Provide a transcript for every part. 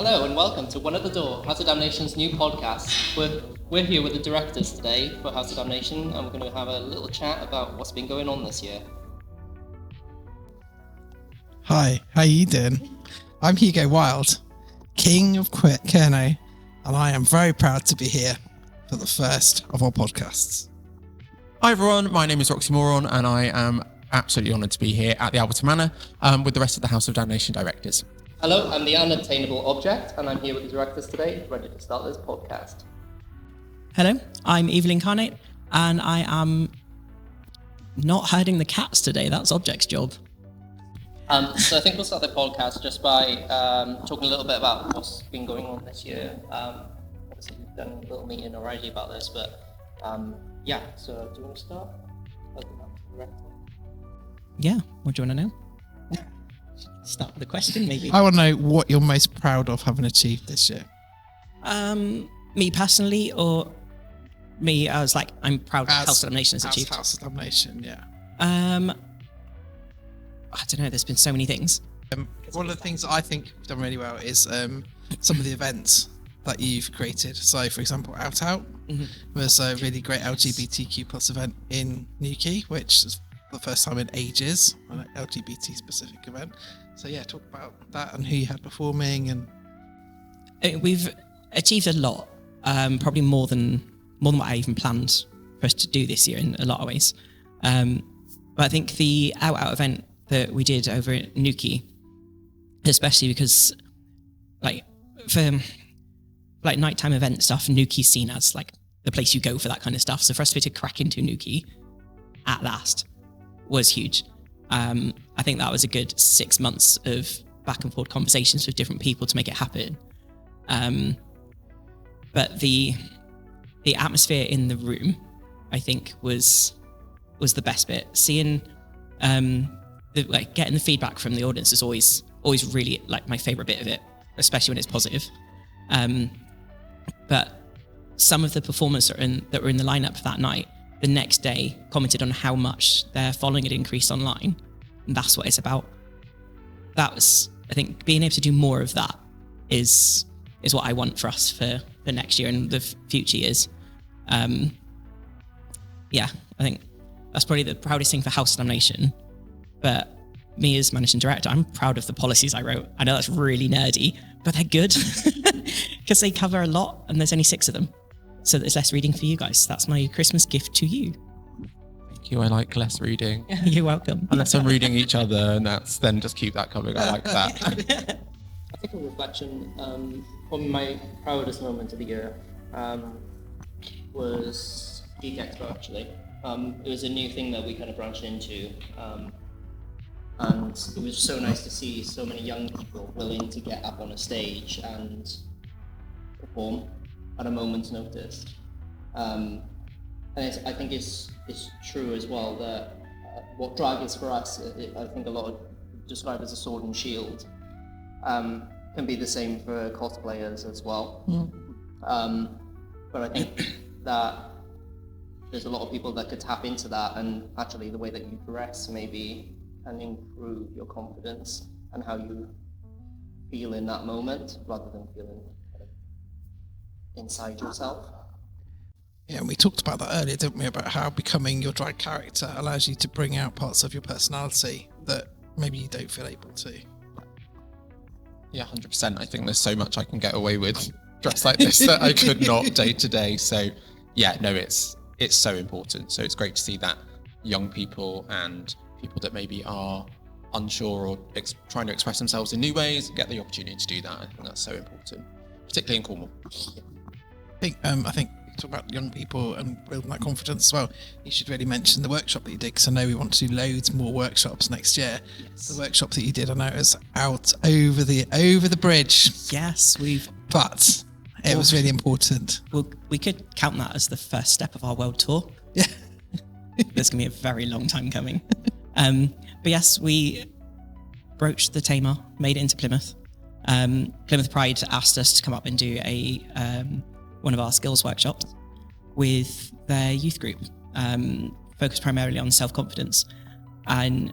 Hello and welcome to One at the Door, House of Damnation's new podcast. We're here with the directors today for House of Damnation, and we're going to have a little chat about what's been going on this year. Hi, how you doing? I'm Hugo Wilde, King of Cornwall, and I am very proud to be here for the first of our podcasts. Hi everyone, my name is Roxie Moron, and I am absolutely honoured to be here at the Alverton Manor with the rest of the House of Damnation directors. Hello, I'm the Unattainable Object, and I'm here with the directors today, ready to start this podcast. Hello, I'm Evilyn Carnate, and I am not herding the cats today. That's Object's job. So I think we'll start the podcast just by talking a little bit about what's been going on this year. Obviously, we've done a little meeting already about this, but yeah. So do you want to start? Yeah, what do you want to know? Start with a question, maybe. I want to know what you're most proud of having achieved this year. Me personally, or me as I'm proud of House of Damnation has achieved. House of Damnation, yeah. I don't know. There's been so many things. One of the things that I think we've done really well is some of the events that you've created. So, for example, Out was a really great LGBTQ plus event in Newquay, which is the first time in ages, an LGBT specific event. So yeah, talk about that and who you had performing. And we've achieved a lot, probably more than what I even planned for us to do this year in a lot of ways. But I think the Out event that we did over at Newquay, especially because for nighttime event stuff, Newquay's seen as the place you go for that kind of stuff. So for us to crack into Newquay at last was huge. I think that was a good 6 months of back and forth conversations with different people to make it happen. But the atmosphere in the room, I think, was the best bit. Seeing getting the feedback from the audience is always really my favorite bit of it, especially when it's positive. But some of the performers that were in the lineup that night, the next day commented on how much their following had increased online. And that's what it's about. That was, I think, being able to do more of that is what I want for us for the next year and the future years. Yeah, I think that's probably the proudest thing for House of Damnation. But me as managing director, I'm proud of the policies I wrote. I know that's really nerdy, but they're good because they cover a lot and there's only 6 of them. So there's less reading for you guys. That's my Christmas gift to you. Thank you, I like less reading. You're welcome. Unless I'm reading each other, and then just keep that coming. I like that. I think a reflection, probably my proudest moment of the year was Geek Expo, actually. It was a new thing that we kind of branched into, and it was so nice to see so many young people willing to get up on a stage and perform at a moment's notice. And I think it's true as well that what drag is for us, I think a lot of describe as a sword and shield, can be the same for cosplayers as well. But I think that there's a lot of people that could tap into that, and actually the way that you dress maybe can improve your confidence and how you feel in that moment rather than feeling inside yourself. yeah, and we talked about that earlier, didn't we? About how becoming your drag character allows you to bring out parts of your personality that maybe you don't feel able to. Yeah, 100%. I think there's so much I can get away with dressed like this that I could not day to day. So yeah, no, it's so important. So it's great to see that young people and people that maybe are unsure or trying to express themselves in new ways get the opportunity to do that. I think that's so important, particularly in Cornwall. I think talk about young people and building that confidence as well. You should really mention the workshop that you did, because I know we want to do loads more workshops next year. Yes. The workshop that you did, I know it was out over the bridge. Yes, but it was really important. Well, we could count that as the first step of our world tour. Yeah. There's going to be a very long time coming. But yes, we broached the Tamer, made it into Plymouth. Plymouth Pride asked us to come up and do one of our skills workshops with their youth group, focused primarily on self-confidence. And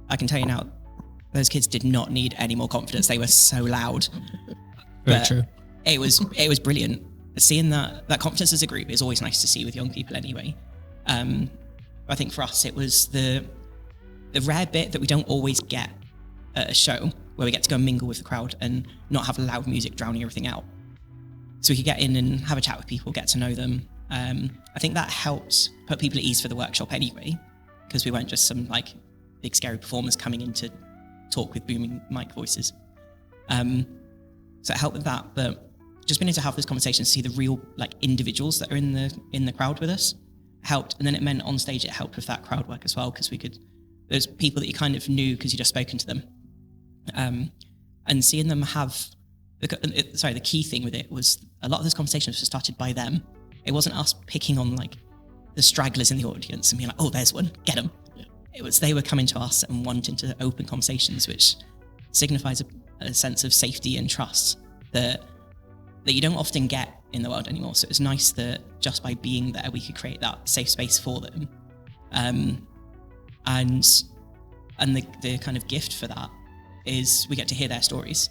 I can tell you now, those kids did not need any more confidence. They were so loud. Very true. It was brilliant. Seeing that confidence as a group is always nice to see with young people anyway. I think for us it was the rare bit that we don't always get at a show, where we get to go and mingle with the crowd and not have loud music drowning everything out. So we could get in and have a chat with people, get to know them. I think that helped put people at ease for the workshop anyway, because we weren't just some like big scary performers coming in to talk with booming mic voices. So it helped with that, but just being able to have this conversation, see the real like individuals that are in the crowd with us helped. And then it meant on stage it helped with that crowd work as well, because there's people that you kind of knew because you just spoken to them. And seeing them have, the key thing with it was a lot of those conversations were started by them. It wasn't us picking on like the stragglers in the audience and being like, oh, there's one, get them. Yeah. It was they were coming to us and wanting to open conversations, which signifies a sense of safety and trust that you don't often get in the world anymore. So it was nice that just by being there, we could create that safe space for them. And the kind of gift for that is we get to hear their stories.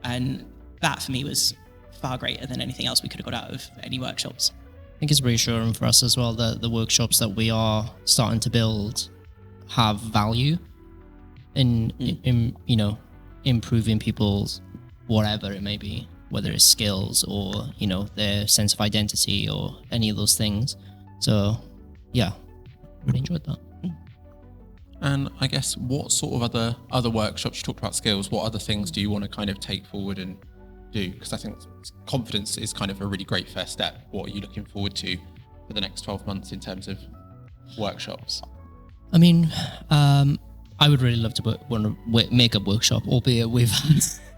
And that for me was far greater than anything else we could have got out of any workshops. I think it's reassuring for us as well that the workshops that we are starting to build have value in you know, improving people's whatever it may be, whether it's skills or, you know, their sense of identity or any of those things. So yeah, really enjoyed that. And I guess what sort of other workshops, you talked about skills, what other things do you want to kind of take forward and do? Because I think confidence is kind of a really great first step. What are you looking forward to for the next 12 months in terms of workshops? I mean, I would really love to run a makeup workshop, albeit we've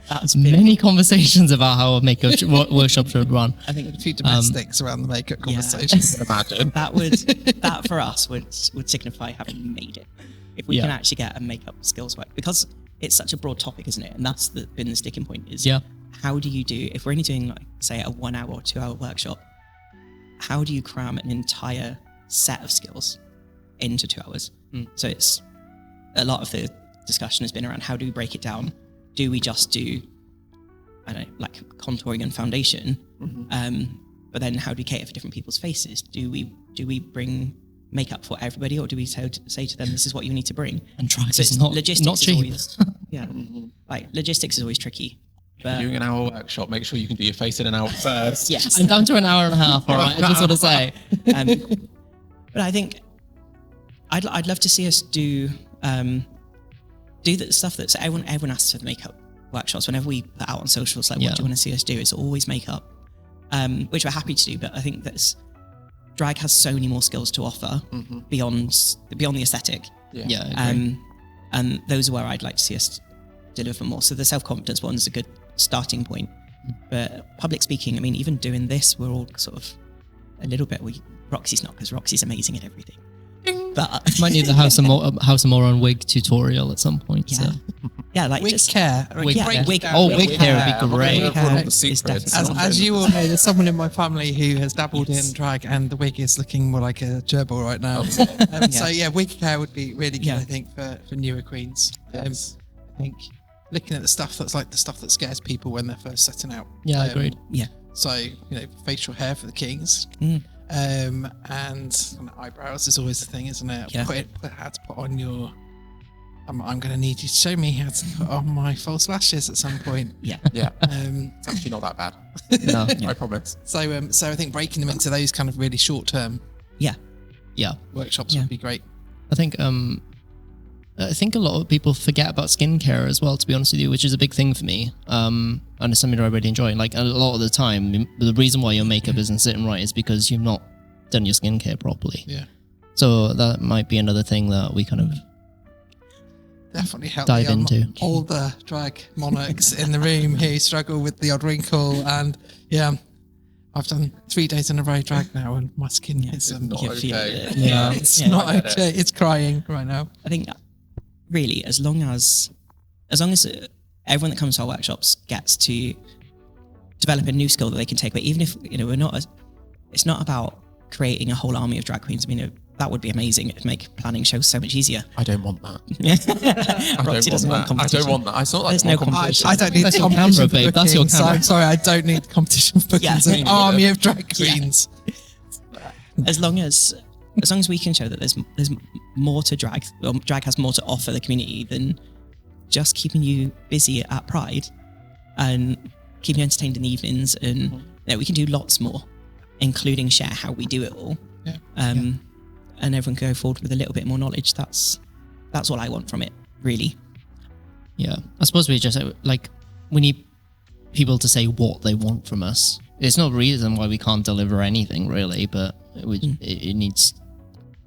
had many conversations about how a makeup workshop should run. I think a few domestics around the makeup conversation. Imagine. That for us would signify having made it. If we can actually get a makeup skills work, because it's such a broad topic, isn't it? And that's been the sticking point is how do you do, if we're only doing like, say a 1 hour or 2 hour workshop, how do you cram an entire set of skills into 2 hours? So it's a lot of the discussion has been around how do we break it down? Do we just do, I don't know, like contouring and foundation? But then how do we cater for different people's faces? Do we bring makeup for everybody, or do we say to them, this is what you need to bring? And try so it's not cheap. Always, like logistics is always tricky. But If you're doing an hour workshop, make sure you can do your face in an hour first. yes, I'm down to an hour and a half, all right? I just want to say. But I think I'd love to see us do the stuff that everyone asks for the makeup workshops. Whenever we put out on socials, like, what do you want to see us do? It's always makeup, which we're happy to do. But I think that drag has so many more skills to offer beyond the aesthetic. And those are where I'd like to see us deliver more. So the self-confidence one is a good starting point. But public speaking, I mean, even doing this, we're all sort of a little bit. Roxie's not, because Roxie's amazing at everything. But might need the House of Moron wig tutorial at some point. Yeah, So. yeah, like Wig just care. Wig Great care. wig care. Oh, wig care would be great. Wig care the is secrets. definitely As you all know, there's someone in my family who has dabbled in drag, and the wig is looking more like a gerbil right now. So yeah, wig care would be really good, I think, for newer queens. I think looking at the stuff that scares people when they're first setting out. Yeah, agreed. Yeah. So, you know, facial hair for the kings. And eyebrows is always the thing, isn't it? Yeah. How to put on your... I'm going to need you to show me how to put on my false lashes at some point. Yeah. Yeah. It's actually not that bad. No. I promise. So I think breaking them into those kind of really short-term Yeah. workshops would be great. I think a lot of people forget about skincare as well, to be honest with you, which is a big thing for me. And it's something that I really enjoy. Like a lot of the time, the reason why your makeup isn't sitting right is because you've not done your skincare properly. Yeah. So that might be another thing that we kind of Definitely help dive the into. older drag monarchs in the room who struggle with the odd wrinkle. And I've done 3 days in a row drag now, and my skin is not okay. it's not okay. It's crying right now. I think really, as long as everyone that comes to our workshops gets to develop a new skill that they can take away, even if, you know, it's not about creating a whole army of drag queens. I mean, that would be amazing. It'd make planning shows so much easier. I don't want that. Roxie doesn't want I competition. don't want that. It's not like There's no competition. competition. I don't need That's your competition camera, for babe. That's your bookings. camera. I'm sorry, I don't need competition for bookings. Yeah. An army of drag queens. As long as we can show that there's more to drag, or drag has more to offer the community than just keeping you busy at Pride and keeping you entertained in the evenings, and you know, we can do lots more, including share how we do it all. Yeah. And everyone can go forward with a little bit more knowledge. That's all I want from it, really. Yeah, I suppose we just like we need people to say what they want from us. It's no reason why we can't deliver anything, really, but it needs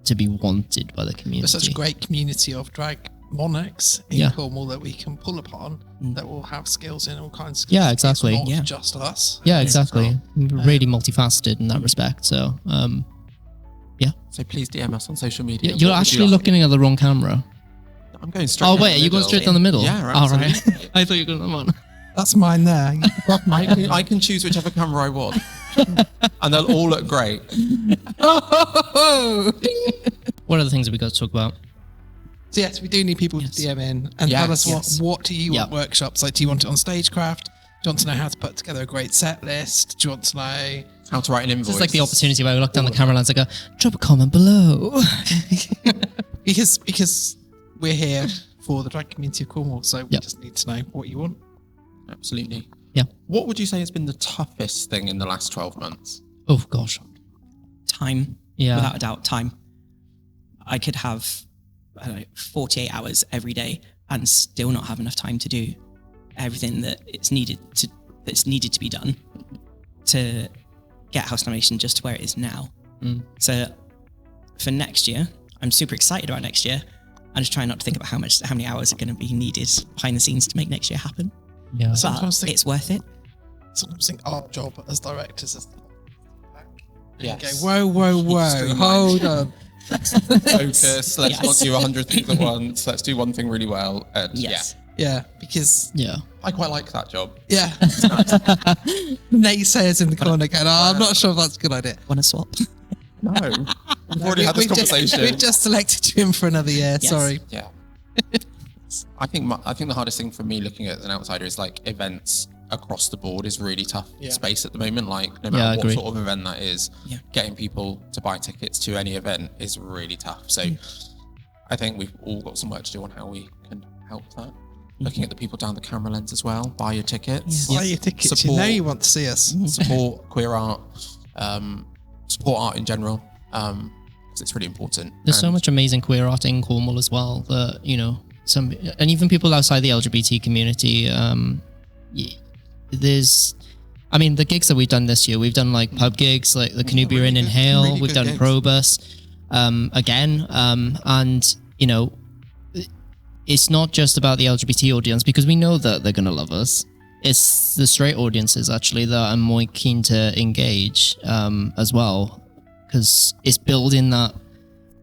to be wanted by the community. There's such a great community of drag monarchs in Cornwall that we can pull upon that will have skills in all kinds of Yeah, exactly. It's not Yeah. just us. Yeah, exactly. Really multifaceted in that respect. So, So please DM us on social media. you're What would actually you like? looking at the wrong camera. I'm going straight. Oh down wait, the are you going middle. straight down the middle? Yeah, All right. absolutely. I thought you were going on. That's mine there. I can choose whichever camera I want, and they'll all look great. What other things have we got to talk about? So yes, we do need people to DM in and tell us Yes. what do you want Yeah. workshops? Like, do you want it on stagecraft? Do you want to know how to put together a great set list? Do you want to know? How to write an invoice. This is like the opportunity where we look down the camera lens and go, drop a comment below. Because we're here for the drag community of Cornwall, so we Yep. just need to know what you want. Absolutely. Yeah. What would you say has been the toughest thing in the last 12 months? Oh gosh. Time, Yeah. without a doubt, time. I could have, I don't know, 48 hours every day and still not have enough time to do everything that's needed to be done to get House of Damnation just to where it is now. So for next year, I'm super excited about next year. I'm just trying not to think about how many hours are going to be needed behind the scenes to make next year happen. Yeah. Sometimes But think- it's worth it. Sometimes think our job as directors is Yes. go, whoa, Streamline. hold on. Focus. Let's Yes. not do 100 things at once. Let's do one thing really well. And Yes. Yeah, because Yeah. I quite like that job. yeah, naysayers in the corner going, oh, I'm not sure if that's a good idea. Want to swap? No. We've already had this conversation. We've just selected you in for another year. Yes. Sorry. Yeah. I think the hardest thing for me looking at as an outsider is like events across the board is really tough space at the moment. Like no Yeah, I matter what agree. sort of event that is, Yeah. getting people to buy tickets to any event is really tough. So I think we've all got some work to do on how we can help that. Looking at the people down the camera lens as well, buy your tickets. Buy your tickets. You Support- know you want to see us. Support queer art, support art in general, because it's really important. There's so And- much amazing queer art in Cornwall as well that, you know, and even people outside the LGBT community, there's, I mean, the gigs that we've done this year, we've done like pub gigs, like the Canoe Beer Inn in Hale, really we've good done gigs. Probus, again, and, you know, it's not just about the LGBT audience because we know that they're going to love us. It's the straight audiences actually that I'm more keen to engage as well, because it's building that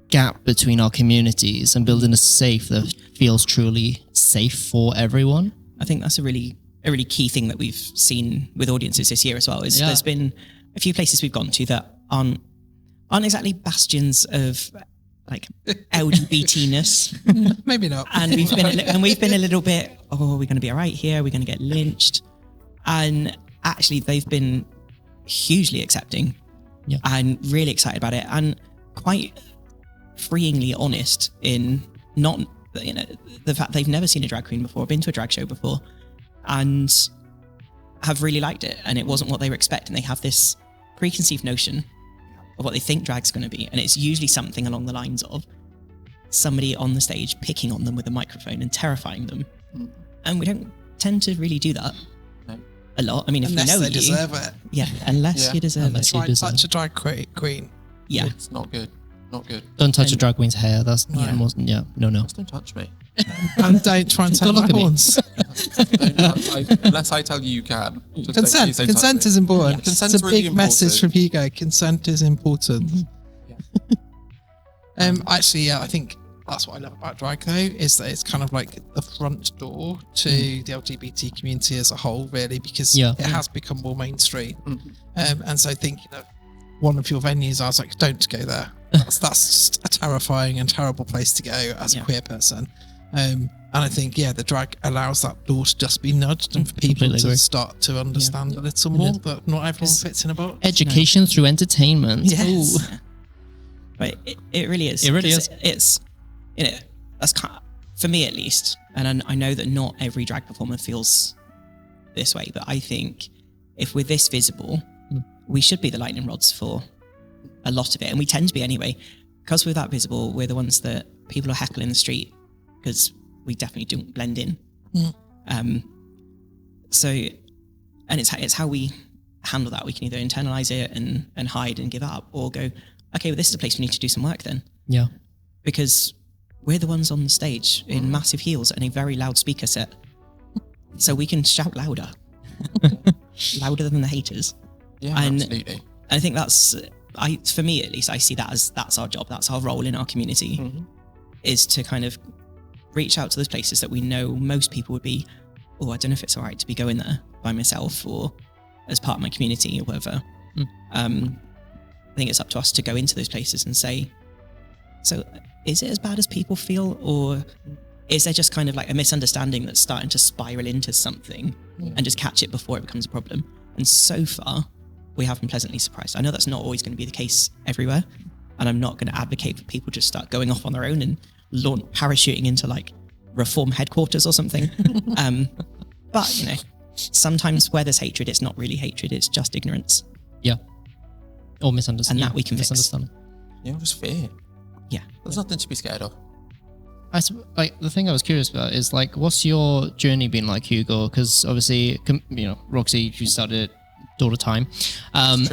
gap between our communities and building a safe that feels truly safe for everyone. I think that's a really key thing that we've seen with audiences this year as well. Is Yeah. there's been a few places we've gone to that aren't exactly bastions of like LGBT-ness, Maybe not. and we've been a little bit. Oh, are we going to be all right here? Are we going to get lynched? And actually, they've been hugely accepting, Yeah. and really excited about it, and quite freeingly honest in not, you know, the fact they've never seen a drag queen before, been to a drag show before, and have really liked it. And it wasn't what they were expecting. They have this preconceived notion of what they think drag's going to be, and it's usually something along the lines of somebody on the stage picking on them with a microphone and terrifying them. And we don't tend to really do that No. a lot. I mean, if Unless we know they you, deserve it. yeah, unless Yeah. you deserve Unless it, you Try and deserve touch a drag queen. yeah. It's not good. Not good. Don't touch a And- drag queen's hair. That's Yeah. no. Just don't touch me. And don't try and take Don't look my at me. horns. Unless I tell you you can. Just Consent. please don't Consent touch is me. important. Yeah, consent's It's a really big message from important. Hugo. Consent is important. Actually, yeah, I think that's what I love about drag though, is that it's kind of like the front door to the LGBT community as a whole, really, because Yeah. it has become more mainstream. And so thinking of one of your venues, I was like, don't go there. That's just a terrifying and terrible place to go as a queer person. And I think, the drag allows that door to just be nudged and for people to start to understand a little more that not everyone fits in a box. Education through entertainment. Yes. Ooh. But it really is. It really is. It's, that's kind of, for me at least, and I know that not every drag performer feels this way, but I think if we're this visible, we should be the lightning rods for a lot of it. And we tend to be anyway. Because we're that visible, we're the ones that people are heckling in the street because we definitely don't blend in. So, and it's how we handle that. We can either internalize it and hide and give up, or go, okay, well, this is a place we need to do some work then. Yeah. Because we're the ones on the stage in massive heels and a very loud speaker set. So we can shout louder. Louder than the haters. Yeah, and absolutely. I think for me at least, I see that as that's our job. That's our role in our community, is to kind of reach out to those places that we know most people would be, oh, I don't know if it's all right to be going there by myself or as part of my community or whatever. I think it's up to us to go into those places and say, so is it as bad as people feel, or is there just kind of like a misunderstanding that's starting to spiral into something and just catch it before it becomes a problem? And so far, we have been pleasantly surprised. I know that's not always going to be the case everywhere, and I'm not going to advocate for people just start going off on their own and parachuting into like reform headquarters or something. But sometimes where there's hatred, it's not really hatred; it's just ignorance. Yeah. Or misunderstanding. And that we can fix. Misunderstanding. Yeah, just fear. Yeah. There's nothing to be scared of. The thing I was curious about is like, what's your journey been like, Hugo? Because obviously, Roxie, you started Daughter Time, and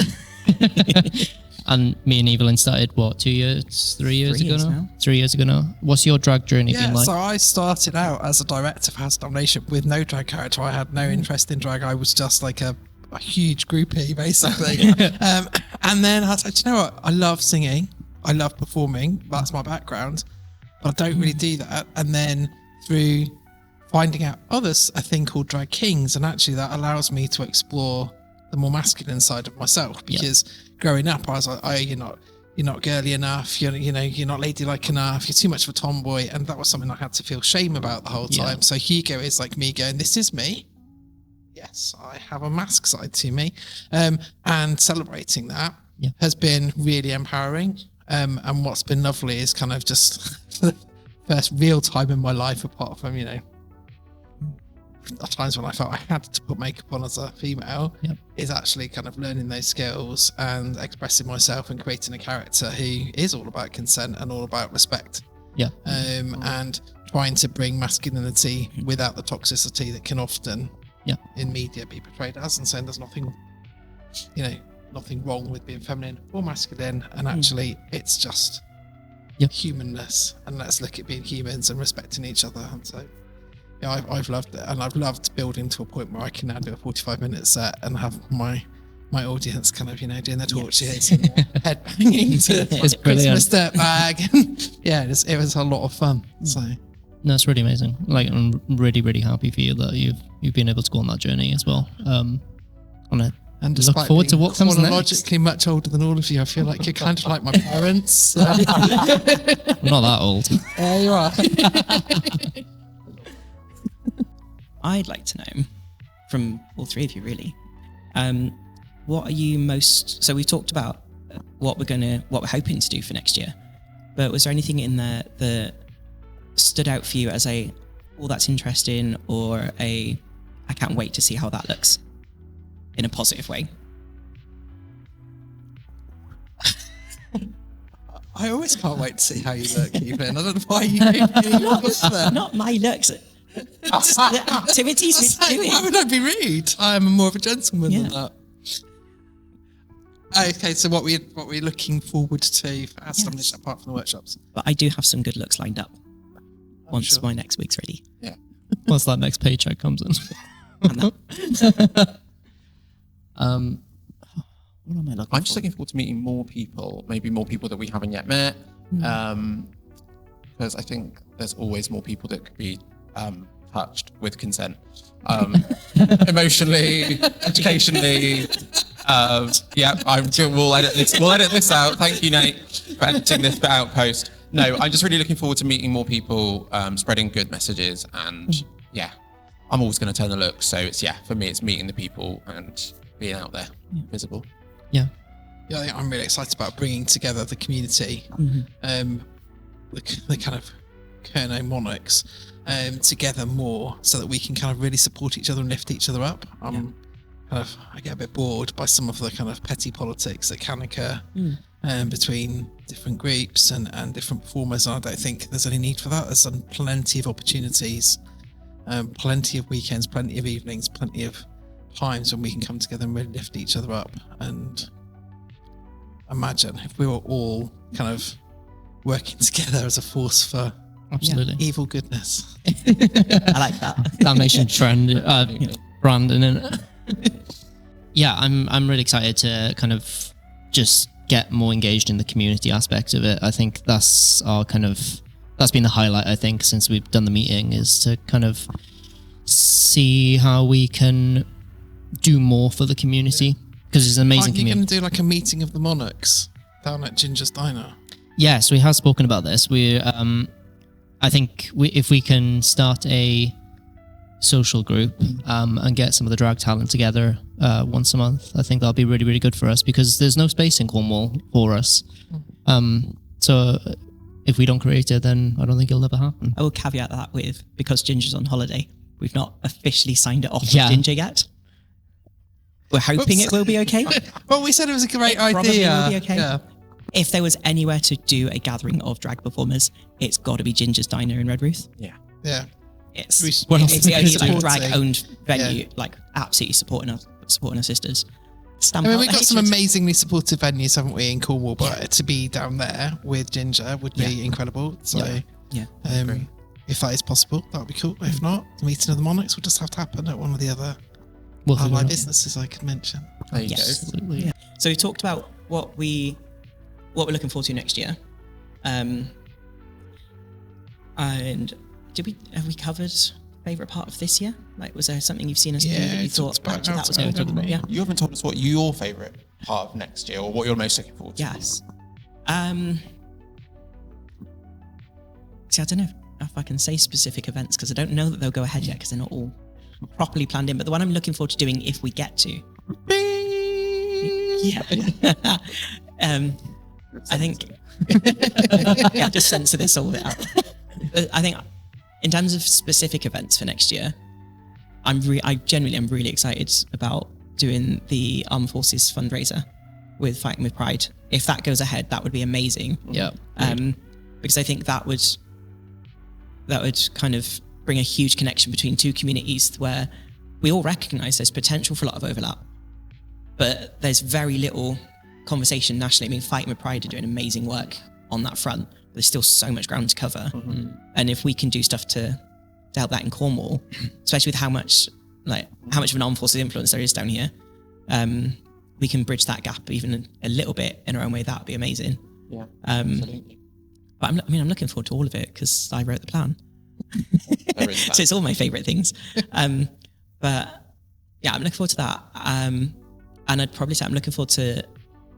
me and Evilyn started 3 years ago now? 3 years ago now. What's your drag journey been like? So I started out as a director of House of Damnation with no drag character. I had no interest in drag. I was just like a huge groupie, basically. And then I said, you know what? I love singing. I love performing. That's my background. But I don't really do that. And then through finding out a thing called Drag Kings, and actually that allows me to explore the more masculine side of myself, because growing up I was like, oh, you're not girly enough, you're not ladylike enough, you're too much of a tomboy, and that was something I had to feel shame about the whole time. So Hugo is like me going, this is me. Yes, I have a mask side to me, and celebrating that has been really empowering. And what's been lovely is kind of just the first real time in my life, apart from times when I felt I had to put makeup on as a female, is actually kind of learning those skills and expressing myself and creating a character who is all about consent and all about respect. And trying to bring masculinity without the toxicity that can often in media be portrayed as, and saying there's nothing wrong with being feminine or masculine, and actually it's just humanness, and let's look at being humans and respecting each other. And so I've loved it, and I've loved building to a point where I can now do a 45-minute set and have my audience kind of doing their torches and head banging to Christmas dirtbag. It was a lot of fun. So that's really amazing. Like, I'm really, really happy for you that you've been able to go on that journey as well. And look forward to what comes next. Chronologically much older than all of you, I feel like you're kind of like my parents. I'm not that old. There you are. I'd like to know from all three of you, really, what are you most? So we've talked about what we're hoping to do for next year, but was there anything in there that stood out for you as that's interesting, or I can't wait to see how that looks in a positive way? I always can't wait to see how you look, Evelyn. I don't know why you do Not my looks. The activities we're doing. Why would I be rude? I'm more of a gentleman than that. Okay, so what we're looking forward to for House of Damnation, apart from the workshops? But I do have some good looks lined up once my next week's ready. Yeah. Once that next paycheck comes in. What am I looking I'm just looking forward to meeting more people, maybe more people that we haven't yet met. Because I think there's always more people that could be touched with consent. Emotionally, educationally, Yeah, we'll edit this. We'll edit this out. Thank you, Nate, for editing this bit out post. No, I'm just really looking forward to meeting more people, spreading good messages, and yeah, I'm always going to turn the look. So it's for me, it's meeting the people and being out there, visible. Yeah. Yeah, I think I'm really excited about bringing together the community, the kind of Kerno monarchs, together more, so that we can kind of really support each other and lift each other up. I get a bit bored by some of the kind of petty politics that can occur between different groups and different performers. And I don't think there's any need for that. There's plenty of opportunities, plenty of weekends, plenty of evenings, plenty of times when we can come together and really lift each other up. And imagine if we were all kind of working together as a force for Absolutely. evil goodness. I like that. Damnation trend, brand, and yeah, I'm really excited to kind of just get more engaged in the community aspect of it. I think that's been the highlight, I think, since we've done the meeting, is to kind of see how we can do more for the community, because it's an amazing Aren't you community. going to do like a meeting of the monarchs down at Ginger's Diner? Yes, we have spoken about this. I think if we can start a social group and get some of the drag talent together once a month, I think that'll be really, really good for us, because there's no space in Cornwall for us. So if we don't create it, then I don't think it'll ever happen. I will caveat that with, because Ginger's on holiday, we've not officially signed it off with Yeah. Ginger yet. We're hoping Oops. it will be okay. Well, we said it was a great Probably idea. will be okay. Yeah. If there was anywhere to do a gathering of drag performers, it's got to be Ginger's Diner in Redruth. Yeah. It's What else it's the we only could like, do? drag-owned venue, like absolutely supporting our sisters. Stamp I mean, out we've the got some hatred. amazingly supportive venues, haven't we, in Cornwall? But to be down there with Ginger would be incredible. So, Yeah. if that is possible, that would be cool. If not, the meeting of the monarchs will just have to happen at one of the other We'll figure it ally out. businesses I could mention. There you Yes. go. Yeah. So we talked about what we're looking forward to next year, and have we covered favorite part of this year? Like, was there something you've seen us do Yeah, that you it talks thought about actually that was how good? to do it. Yeah. You haven't told us what your favourite part of next year, or what you're most looking forward to. Yes. See, I don't know if I can say specific events, because I don't know that they'll go ahead yet, because they're not all properly planned in. But the one I'm looking forward to doing, if we get to, I think, just censor this all out. I think, in terms of specific events for next year, I genuinely am really excited about doing the Armed Forces fundraiser with Fighting with Pride. If that goes ahead, that would be amazing. Yeah. Because I think that would kind of bring a huge connection between two communities where we all recognise there's potential for a lot of overlap, but there's very little conversation nationally. I mean, Fighting with Pride are doing amazing work on that front, but there's still so much ground to cover. And if we can do stuff to help that in Cornwall, especially with how much of an armed forces influence there is down here, we can bridge that gap even a little bit in our own way. That would be amazing. Yeah, But I'm looking forward to all of it, because I wrote the plan. there is that. So it's all my favourite things. But yeah, I'm looking forward to that. And I'd probably say I'm looking forward to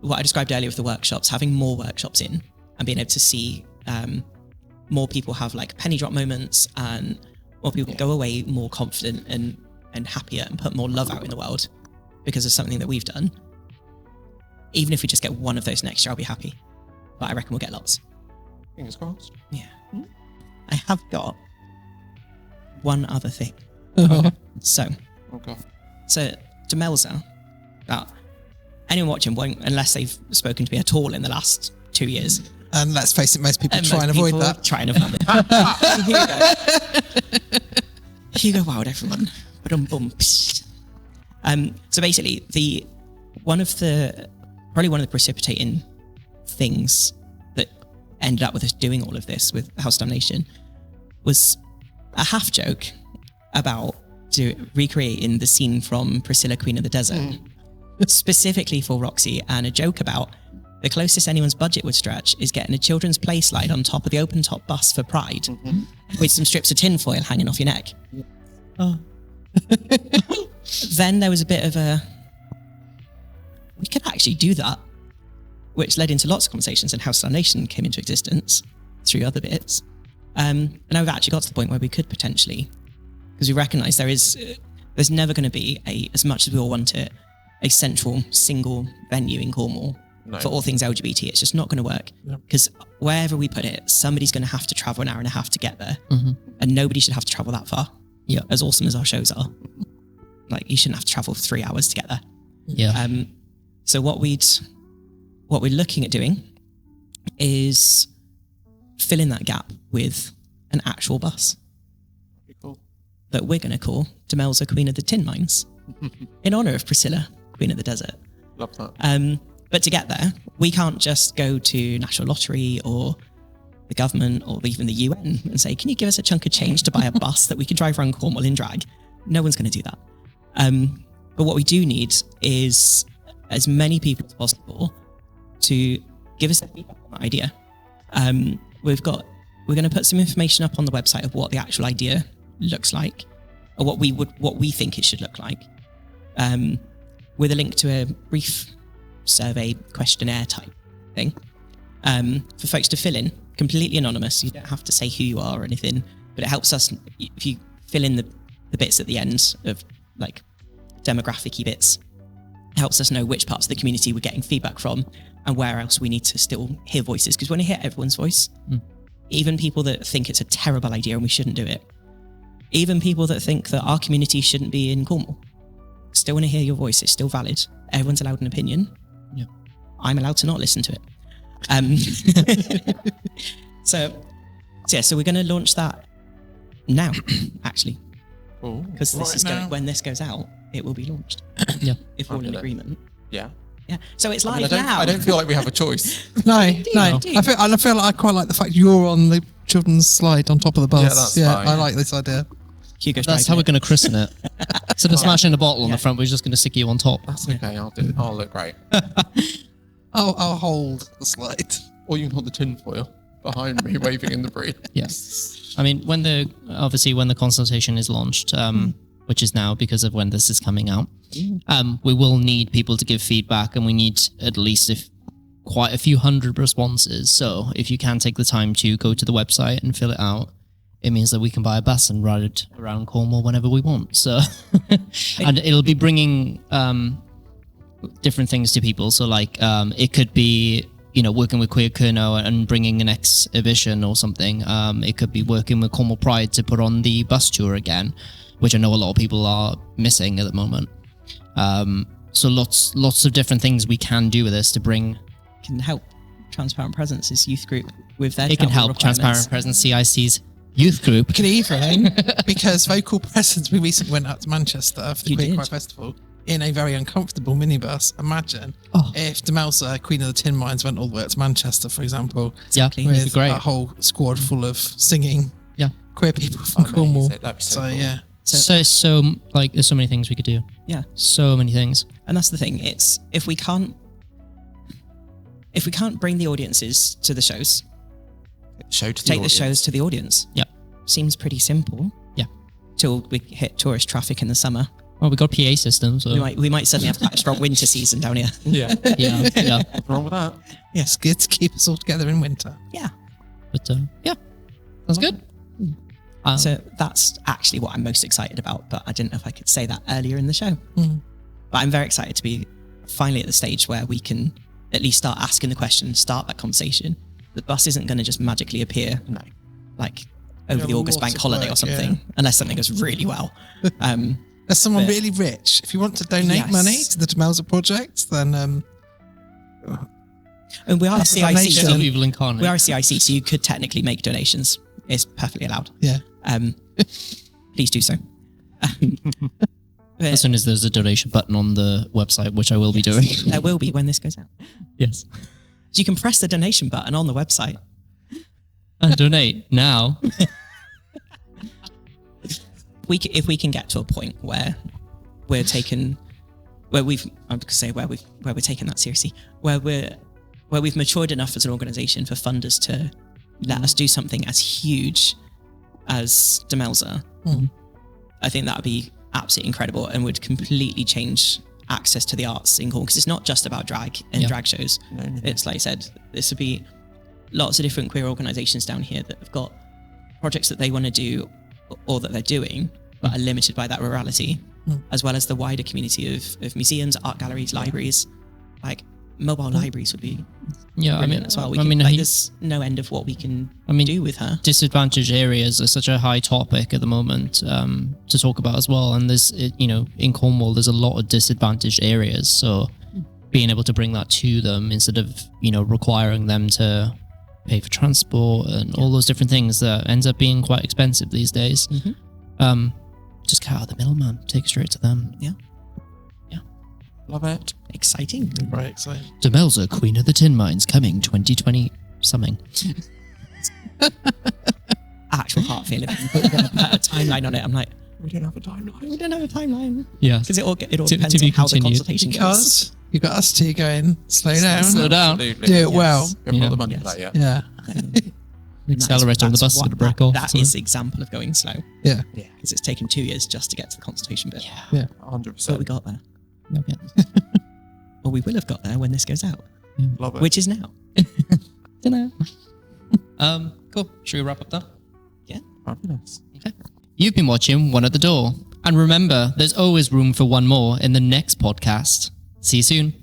what I described earlier with the workshops, having more workshops in and being able to see more people have like penny drop moments, and more people go away more confident and happier and put more love out in the world because of something that we've done. Even if we just get one of those next year, I'll be happy. But I reckon we'll get lots. Fingers crossed. Yeah. I have got one other thing. So Oh god. Demelza, anyone watching won't, unless they've spoken to me at all in the last 2 years. And let's face it, most people And try and most avoid people that. Try and avoid it. Hugo Wilde, everyone. Ba-dum-bum. So basically, one of the precipitating things that ended up with us doing all of this with House of Damnation was a half joke about recreating the scene from Priscilla, Queen of the Desert, specifically for Roxie, and a joke about the closest anyone's budget would stretch is getting a children's play slide on top of the open top bus for Pride with some strips of tinfoil hanging off your neck. Then there was a bit of we could actually do that, which led into lots of conversations, and House of Damnation came into existence through other bits. And now we've actually got to the point where we could potentially, because we recognise there's never going to be as much as we all want it, a central single venue in Cornwall for all things LGBT. It's just not going to work, because wherever we put it, somebody's going to have to travel an hour and a half to get there, and nobody should have to travel that far. Yeah. As awesome as our shows are, like, you shouldn't have to travel 3 hours to get there. Yeah. So what we're looking at doing is filling that gap with an actual bus Cool. that we're going to call Demelza, Queen of the Tin Mines, in honour of Priscilla, Queen of the Desert. Love that. But to get there, we can't just go to National Lottery or the government or even the UN and say, can you give us a chunk of change to buy a bus that we can drive around Cornwall in drag? No one's going to do that. But what we do need is as many people as possible to give us their feedback on that idea. We're going to put some information up on the website of what the actual idea looks like, or what we think it should look like, with a link to a brief survey questionnaire type thing, for folks to fill in, completely anonymous. You don't have to say who you are or anything, but it helps us if you fill in the bits at the end of, like, demographic-y bits. It helps us know which parts of the community we're getting feedback from and where else we need to still hear voices, because we want to hear everyone's voice. Even people that think it's a terrible idea and we shouldn't do it. Even people that think that our community shouldn't be in Cornwall. Still want to hear your voice. It's still valid. Everyone's allowed an opinion. Yeah. I'm allowed to not listen to it. So we're going to launch that now, actually. Because this is going, when this goes out, it will be launched. Yeah. If we're all in agreement. Yeah. Yeah. So it's live I now. don't feel like we have a choice. No. I feel like I quite like the fact you're on the children's slide on top of the bus. Yeah, that's fine. I like this idea. Hugo's That's driving how we're it. going to christen it. Instead of smashing a bottle on the front, we're just going to stick you on top. That's okay. I'll do it. I'll look great. I'll hold the slide. Or you can hold the tin foil behind me, waving in the breeze. Yes. I mean, when the consultation is launched, which is now because of when this is coming out, we will need people to give feedback, and we need at least quite a few hundred responses. So if you can take the time to go to the website and fill it out, it means that we can buy a bus and ride it around Cornwall whenever we want. So, and it'll be bringing different things to people. So, like, it could be, working with Queer Kerno and bringing an exhibition or something. It could be working with Cornwall Pride to put on the bus tour again, which I know a lot of people are missing at the moment. So lots of different things we can do with this to bring. Can help Transparent Presence's youth group with their It can travel help requirements. Transparent Presence CIC's youth group. Can even, because Vocal Presence, we recently went out to Manchester for the You Queer did. Cry Festival in a very uncomfortable minibus. Imagine if Demelza, Queen of the Tin Mines, went all the way up to Manchester, for example, Exactly. with great. a whole squad full of singing Yeah. queer people from Cornwall. That'd be so cool. Yeah. There's so many things we could do. Yeah. So many things. And that's the thing. It's if we can't bring the audiences to the shows, take the shows to the audience. Yeah. Seems pretty simple. Yeah. Till we hit tourist traffic in the summer. Well, we got PA systems. So. We might suddenly have quite a strong winter season down here. Yeah. yeah. What's wrong with that? Yes, good to keep us all together in winter. Yeah. But yeah, that's good. So that's actually what I'm most excited about, but I didn't know if I could say that earlier in the show. But I'm very excited to be finally at the stage where we can at least start asking the question, start that conversation. The bus isn't going to just magically appear like over the August bank holiday or something, unless something goes really well. As someone really rich, if you want to donate money to the Demelza project, then and we are a CIC. Donation. So Evilyn Carnate. we are a CIC, so you could technically make donations. It's perfectly allowed. Yeah. Please do so. As soon as there's a donation button on the website, which I will be doing. There will be when this goes out. Yes. So you can press the donation button on the website. And donate now. If we can get to a point where we're taking that seriously, where we've matured enough as an organisation for funders to let us do something as huge as Demelza, I think that would be absolutely incredible and would completely change access to the arts in Cornwall, because it's not just about drag and drag shows. It's like I said, this would be lots of different queer organisations down here that have got projects that they want to do or that they're doing, but are limited by that rurality, as well as the wider community of museums, art galleries, libraries. Like mobile libraries would be brilliant as well. There's no end of what we can do with her. Disadvantaged areas are such a high topic at the moment to talk about as well. And there's, in Cornwall, there's a lot of disadvantaged areas. So being able to bring that to them instead of, requiring them to pay for transport and all those different things that ends up being quite expensive these days. Just cut out the middleman, take it straight to them. Yeah. Love it. Exciting. Very exciting. Demelza, Queen of the Tin Mines, coming 2020 something. Actual heart feeling. Put a timeline on it. I'm like, We don't have a timeline. we don't have a timeline. Yeah. Because it all To depends be on how the continued. consultation goes. Because you've got us two going, slow down. Slow down. Absolutely. Do it well. We haven't got Yeah. the money Yes. for that yet. Yeah. Accelerator on the bus is going to break off. That so- is the example of going slow. Yeah. Because it's taken 2 years just to get to the consultation bit. Yeah. 100%. But we got there. Yeah. Or we will have got there when this goes out, Love it. which is now. Dunno. Cool. Should we wrap up there? Fabulous. Okay. You've been watching One at the Door. And remember, there's always room for one more in the next podcast. See you soon.